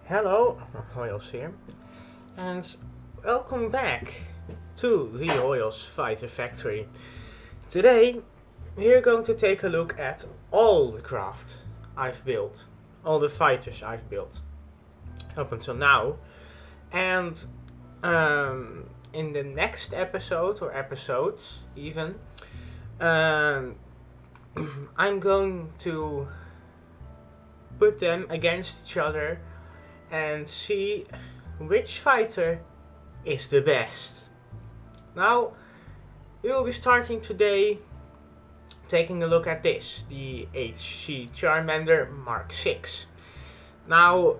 Hello, Hoyles here, and welcome back to the Hoyles Fighter Factory. Today, we're going to take a look at all the craft I've built, all the fighters I've built up until now, and in the next episode, or episodes even, um, I'm going to put them against each other and see which fighter is the best. Now, we will be starting today taking a look at this, the HC Charmander Mark 6. Now,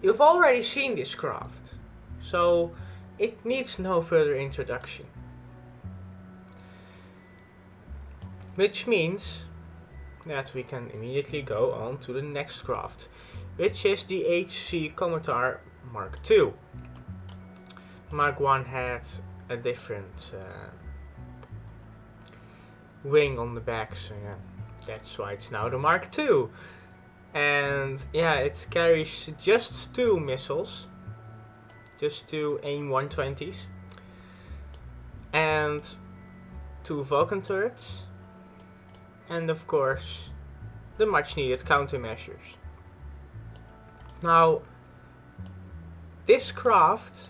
you've already seen this craft, so it needs no further introduction. Which means that we can immediately go on to the next craft, which is the HC Commodore Mark II. Mark 1 had a different wing on the back, so yeah, that's why it's now the Mark II. And yeah, it carries just two missiles, just two AIM 120s, and two Vulcan turrets, and of course the much needed countermeasures. Now, this craft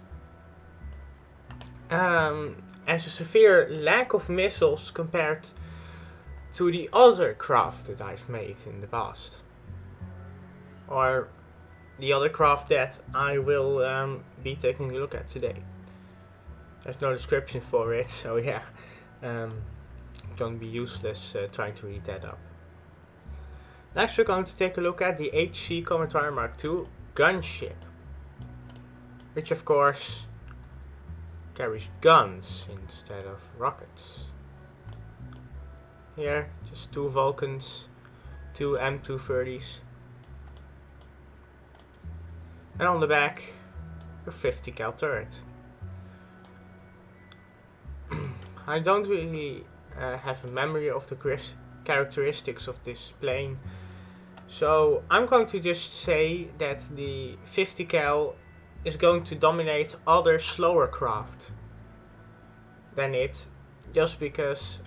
has a severe lack of missiles compared to the other craft that I've made in the past. Or the other craft that I will be taking a look at today. There's no description for it, so yeah, it's gonna be useless trying to read that up. Next we're going to take a look at the HC Commodore Mark II gunship, which of course carries guns instead of rockets. Here, just two Vulcans, two M230s, and on the back, a 50 cal turret. I don't really have a memory of the characteristics of this plane, so I'm going to just say that the 50 cal is going to dominate other slower craft than it, just because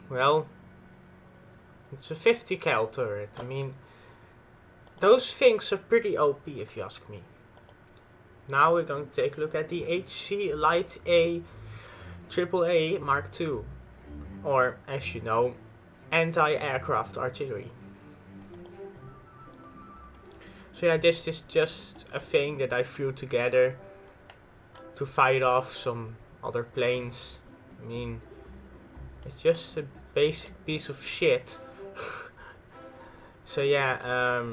well, it's a 50 cal turret. I mean, those things are pretty OP if you ask me. Now we're going to take a look at the HC Light A AAA Mark II, or as you know, anti-aircraft artillery. So yeah, this is just a thing that I threw together to fight off some other planes. I mean, it's just a basic piece of shit. So yeah,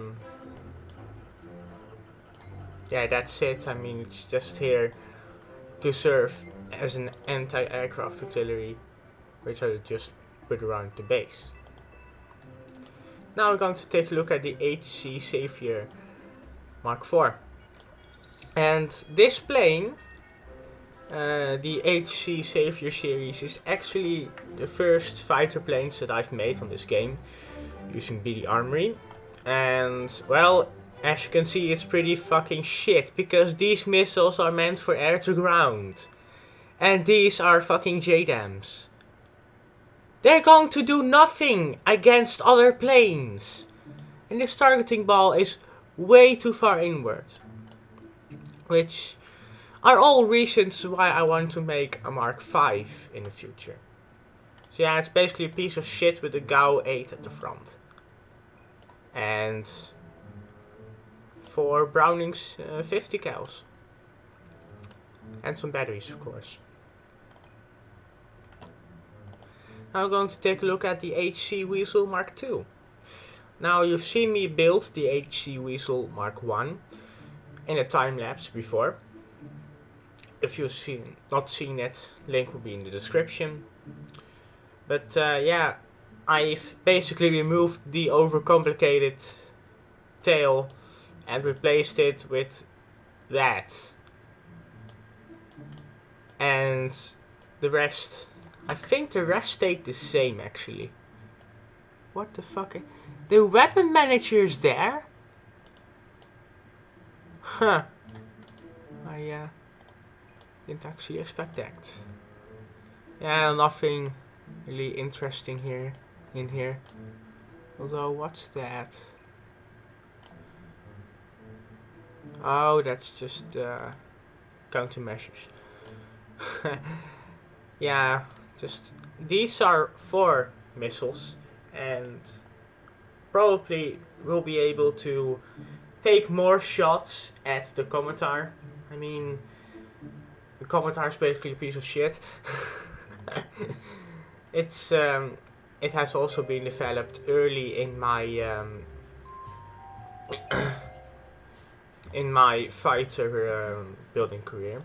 yeah, that's it. I mean, it's just here to serve as an anti-aircraft artillery, which I just put around the base. Now we're going to take a look at the HC Savior Mark IV. And this plane, the HC Savior series, is actually the first fighter planes that I've made on this game using BD Armory. And well, as you can see, it's pretty fucking shit, because these missiles are meant for air to ground. And these are fucking JDAMs. They're going to do nothing against other planes. And this targeting ball is way too far inward. Which are all reasons why I want to make a Mark V in the future. So yeah, it's basically a piece of shit with a GAU 8 at the front. And 4 Brownings 50 cals. And some batteries, of course. Now we're going to take a look at the HC Weasel Mark II. Now you've seen me build the HC Weasel Mark I in a time lapse before. If you've not seen it, link will be in the description. But yeah, I've basically removed the overcomplicated tail and replaced it with that. And the rest, I think the rest stayed the same actually. What the fuck? The weapon manager is there? Huh. I didn't actually expect that. Yeah, nothing really interesting in here. Although, what's that? Oh, that's just countermeasures. Yeah, just these are 4 missiles, and probably will be able to take more shots at the Commodore. I mean, the Commodore is basically a piece of shit. It's it has also been developed early in my fighter building career.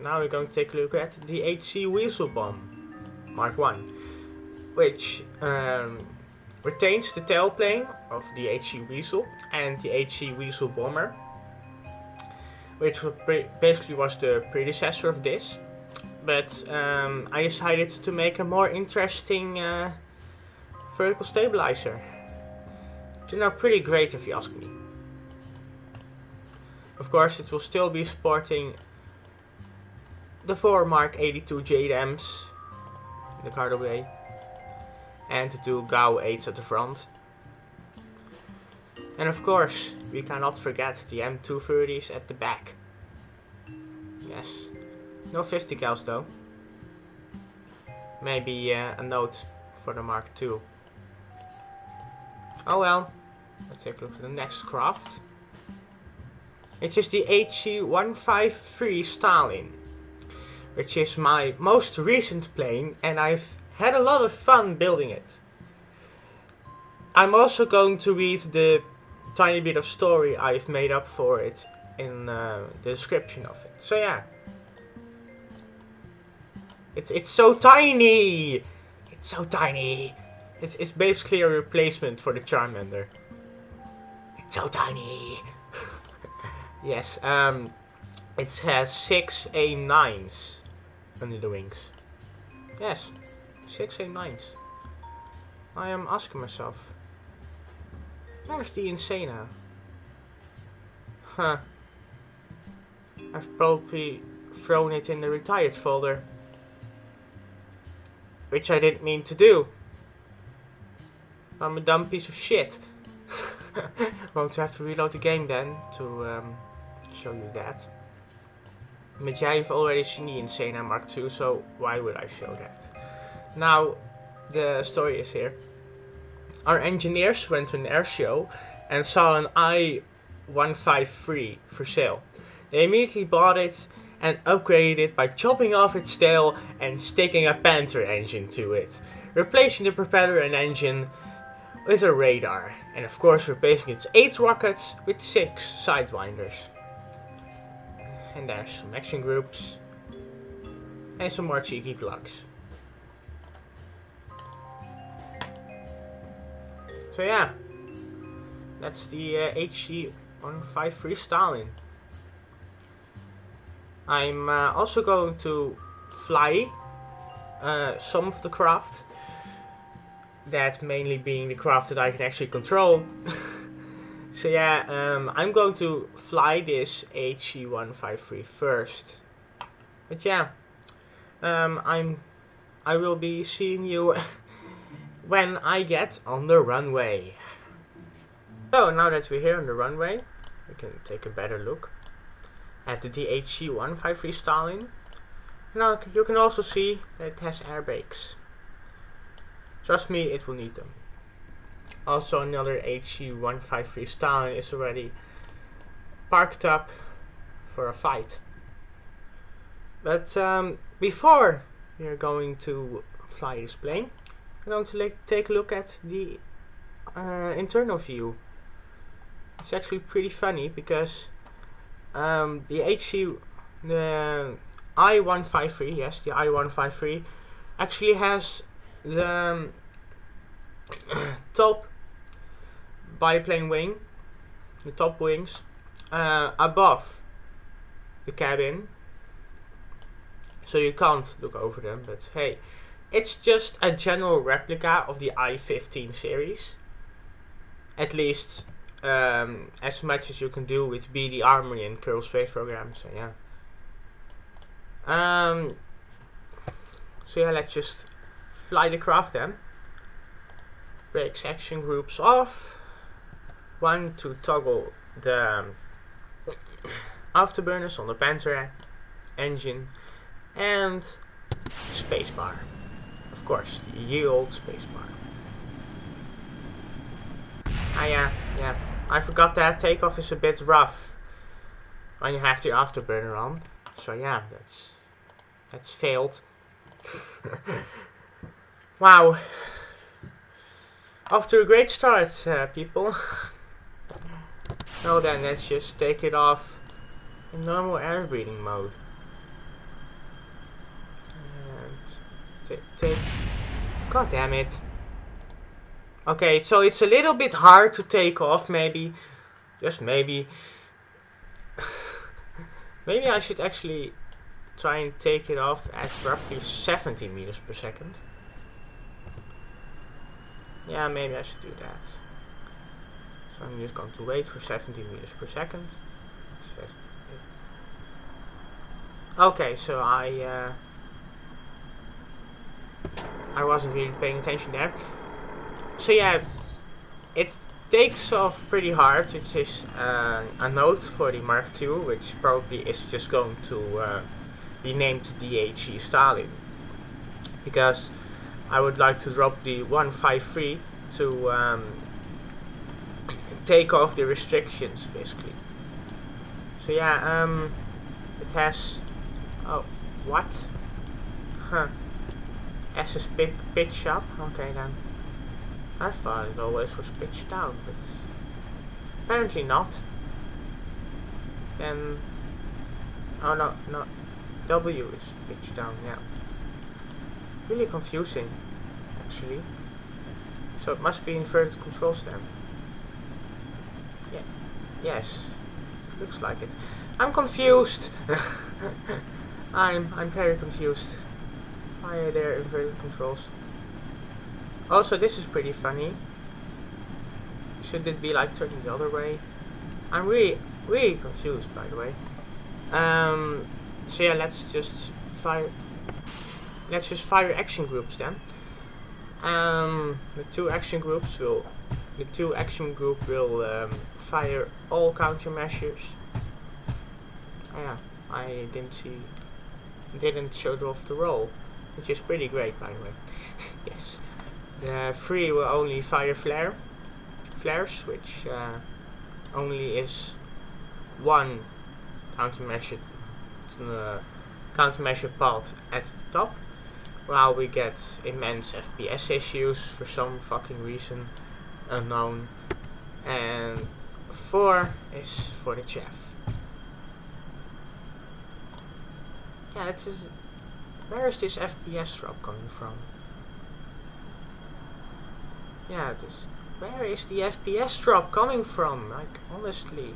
Now we're going to take a look at the HC Weasel Bomb Mark 1, which retains the tailplane of the HC Weasel and the HC Weasel Bomber, which basically was the predecessor of this. But I decided to make a more interesting vertical stabilizer. Turned out pretty great if you ask me. Of course, it will still be supporting the 4 Mark 82 JDAMs in the cargo bay and the 2 GAU 8s at the front. And of course, we cannot forget the M230s at the back. Yes, no 50 cals though. Maybe a note for the Mark II. Oh well, let's take a look at the next craft. It is the HC-153 Stalin, which is my most recent plane, and I've had a lot of fun building it. I'm also going to read the tiny bit of story I've made up for it in the description of it. So yeah, it's so tiny. It's so tiny. It's basically a replacement for the Charmander. It's so tiny. Yes, it has 6 A9s under the wings. Yes, 6 A9s. I am asking myself, where's the Insana? Huh. I've probably thrown it in the retired folder. Which I didn't mean to do. I'm a dumb piece of shit. Won't have to reload the game then to show you that. But yeah, you've already seen the Insana Mark II, so why would I show that? Now, the story is here. Our engineers went to an air show and saw an I-153 for sale. They immediately bought it and upgraded it by chopping off its tail and sticking a Panther engine to it, replacing the propeller and engine with a radar, and of course replacing its 8 rockets with 6 sidewinders. And there's some action groups and some more cheeky plugs. So yeah, that's the HC-153 Stalin. I'm also going to fly some of the craft, that mainly being the craft that I can actually control. So yeah, I'm going to fly this HC-153 first. But yeah, I will be seeing you when I get on the runway. So now that we're here on the runway, we can take a better look at the HC-153 Stalin. Now you can also see that it has air brakes. Trust me, it will need them. Also, another HC-153 Stalin is already parked up for a fight. But before we are going to fly this plane, we're going to take a look at the internal view. It's actually pretty funny because the I-153, yes, the I-153 actually has the top biplane wing, the top wings, above the cabin, so you can't look over them, but hey, it's just a general replica of the I-15 series, at least as much as you can do with BD Armory and Kerbal Space Program. So yeah. So yeah, let's just fly the craft then. Brakes action groups off. 1 to toggle the afterburners on the Panther engine, and spacebar. Of course, ye old spacebar. Ah yeah, I forgot that takeoff is a bit rough when you have the afterburner on. So yeah, that's failed. Wow. Off to a great start, people. Now then, let's just take it off in normal air breathing mode. And take. God damn it. Okay, so it's a little bit hard to take off, maybe. Just maybe. Maybe I should actually try and take it off at roughly 70 meters per second. Yeah, maybe I should do that. So I'm just going to wait for 70 meters per second. Okay, so I wasn't really paying attention there. So yeah, it takes off pretty hard, which is a note for the Mark II, which probably is just going to be named DHE Stalin. Because I would like to drop the 153 to take off the restrictions, basically. So yeah, it has... Oh, what? Huh. SS pitch up? Okay then. I thought it always was pitched down, but apparently not. Then... Oh no, W is pitched down, yeah. Really confusing, actually. So it must be inverted controls then. Yeah. Yes. Looks like it. I'm confused. I'm very confused. Why are there inverted controls? Also, this is pretty funny. Should it be like turning the other way? I'm really confused, by the way. So yeah, let's just fire action groups then. The two action group will fire all countermeasures. Oh yeah, I didn't show off the roll, which is pretty great, by the way. Yes, the 3 will only fire flares, which only is one countermeasure pod at the top, while we get immense FPS issues for some fucking reason unknown. And 4 is for the chaff. Yeah, where is this FPS drop coming from? Yeah, where is the FPS drop coming from? Like, honestly.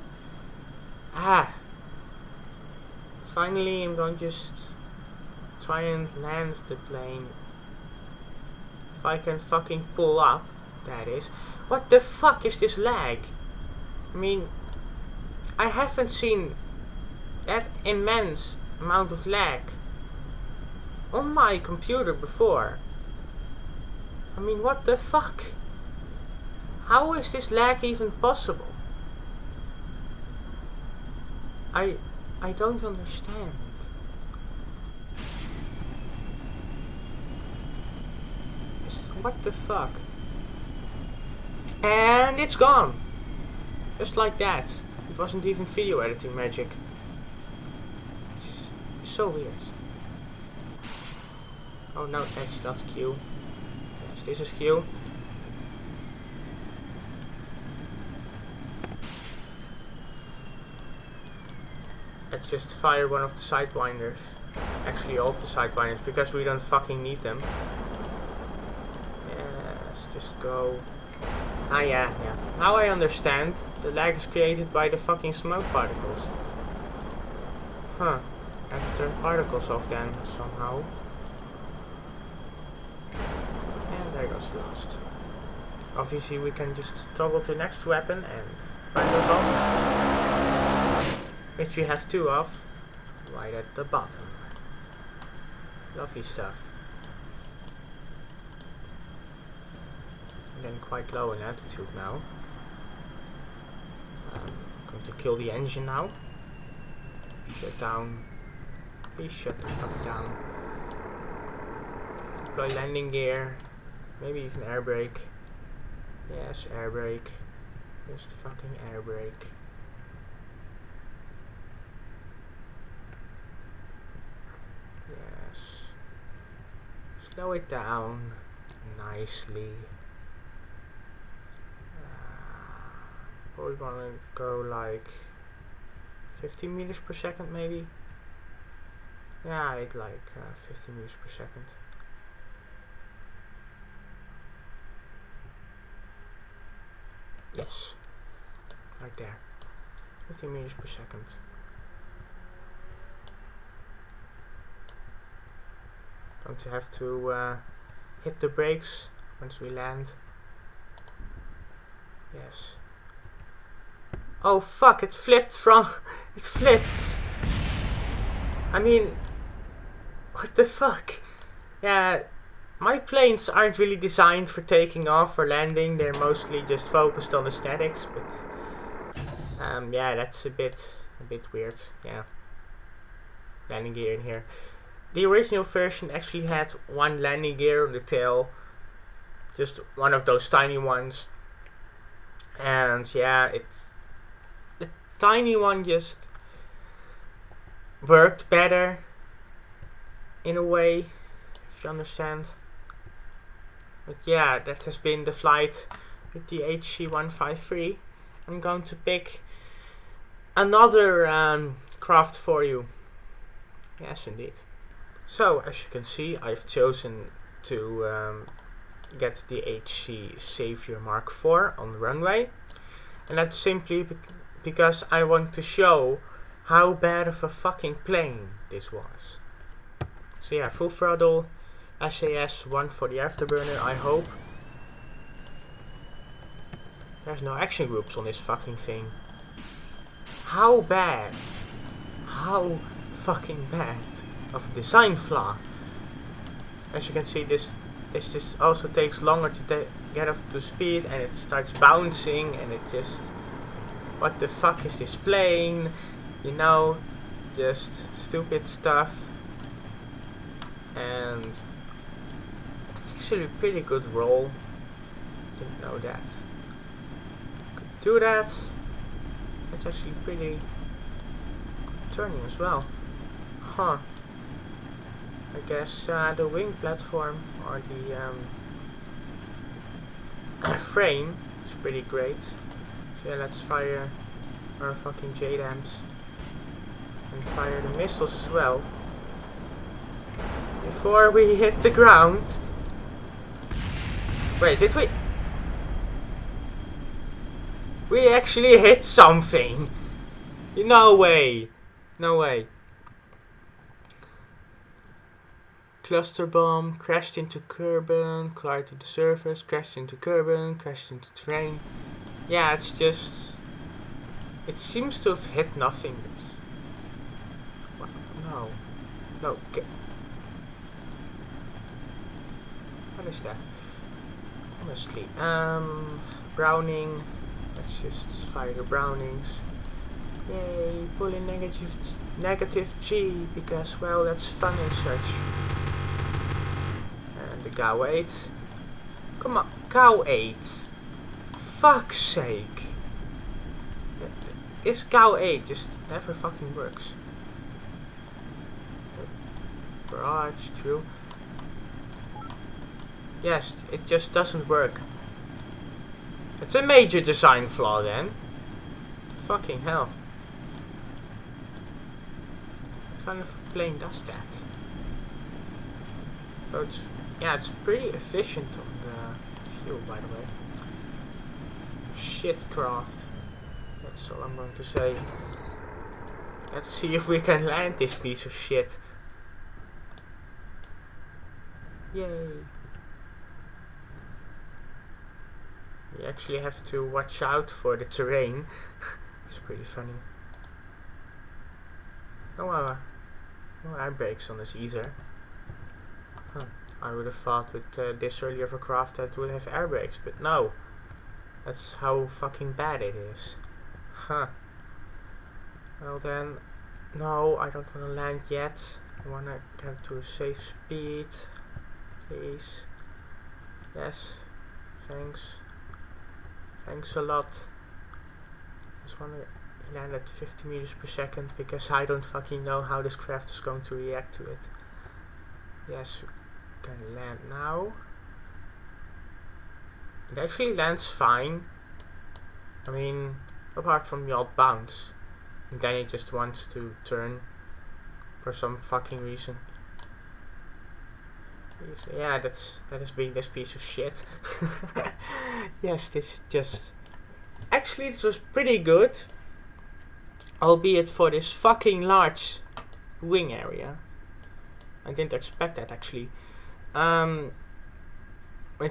Finally, I'm going to just try and land the plane. If I can fucking pull up, that is. What the fuck is this lag? I mean, I haven't seen that immense amount of lag on my computer before. I mean, what the fuck? How is this lag even possible? I don't understand. What the fuck? And it's gone. Just like that. It wasn't even video editing magic. It's so weird. Oh no, that's not Q. Yes, this is Q. Let's just fire one of the sidewinders. Actually, all of the sidewinders, because we don't fucking need them. Yes, just go. Ah, yeah. Now I understand. The lag is created by the fucking smoke particles. Huh. I have to turn particles off then, somehow. And there goes lost. Obviously we can just toggle to next weapon and find our bombs, which we have 2 of, right at the bottom. Lovely stuff. Getting quite low in altitude now. Going to kill the engine now. Shut down. Please shut the fuck down. Deploy landing gear. Maybe even air brake. Yes, air brake. Just fucking air brake. Yes. Slow it down nicely. Probably gonna go like 15 meters per second maybe. Yeah, it's like 15 meters per second. Yes, right there. 15 meters per second. Going to have to hit the brakes once we land. Yes. Oh fuck, it flipped from... it flipped! I mean... what the fuck? Yeah, my planes aren't really designed for taking off or landing. They're mostly just focused on aesthetics, but... yeah, that's a bit weird, yeah. Landing gear in here. The original version actually had 1 landing gear on the tail. Just one of those tiny ones. And yeah, the tiny one just worked better in a way, if you understand. But yeah, that has been the flight with the HC-153. I'm going to pick another craft for you. Yes, indeed. So, as you can see, I've chosen to get the HC Savior Mark IV on the runway. And that's simply because I want to show how bad of a fucking plane this was. So yeah, full throttle, SAS 1 for the afterburner, I hope. There's no action groups on this fucking thing. How bad? How fucking bad of a design flaw? As you can see, this just also takes longer to get up to speed, and it starts bouncing, and it just... what the fuck is this plane? You know, just stupid stuff. And it's actually a pretty good roll. Didn't know that. Could do that. It's actually pretty turning as well. Huh. I guess the wing platform or the frame is pretty great. So yeah, let's fire our fucking JDAMs and fire the missiles as well before we hit the ground. Wait, did we? We actually hit something. No way. No way. Cluster bomb, crashed into Kerbin, collided to the surface, crashed into Kerbin, crashed into terrain. Yeah, it's just... it seems to have hit nothing. But... no. No. What is that? Honestly. Browning. Let's just fire the Brownings. Yay, pulling negative G, because, well, that's fun and such. And the GAU 8. Come on, GAU 8. Fuck's sake. This GAU 8 just never fucking works. Barrage, true. Yes, it just doesn't work. It's a major design flaw then. Fucking hell. What kind of plane does that? So it's, yeah, it's pretty efficient on the fuel, by the way. Shit craft. That's all I'm going to say. Let's see if we can land this piece of shit. Yay. You actually have to watch out for the terrain. It's pretty funny. No air brakes on this either. Huh. I would have thought with this early of a craft that would have air brakes, but no. That's how fucking bad it is. Huh. Well then, no, I don't want to land yet. I want to get to a safe speed. Please. Yes. Thanks. Thanks a lot. Just want to land at 50 meters per second because I don't fucking know how this craft is going to react to it. Yes, we can land now. It actually lands fine. I mean, apart from the odd bounce. And then it just wants to turn for some fucking reason. Yeah, that is being this piece of shit. Yes, this is just... Actually, this was pretty good. Albeit for this fucking large wing area. I didn't expect that actually. But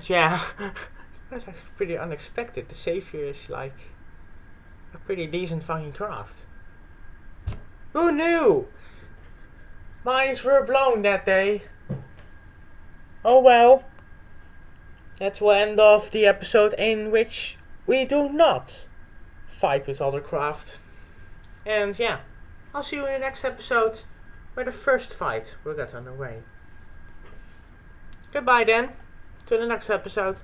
yeah, that's actually pretty unexpected. The Savior is like a pretty decent fucking craft. Who knew? Minds were blown that day. Oh well. That will end off the episode in which we do not fight with other craft. And yeah, I'll see you in the next episode where the first fight will get underway. Goodbye then, to the next episode.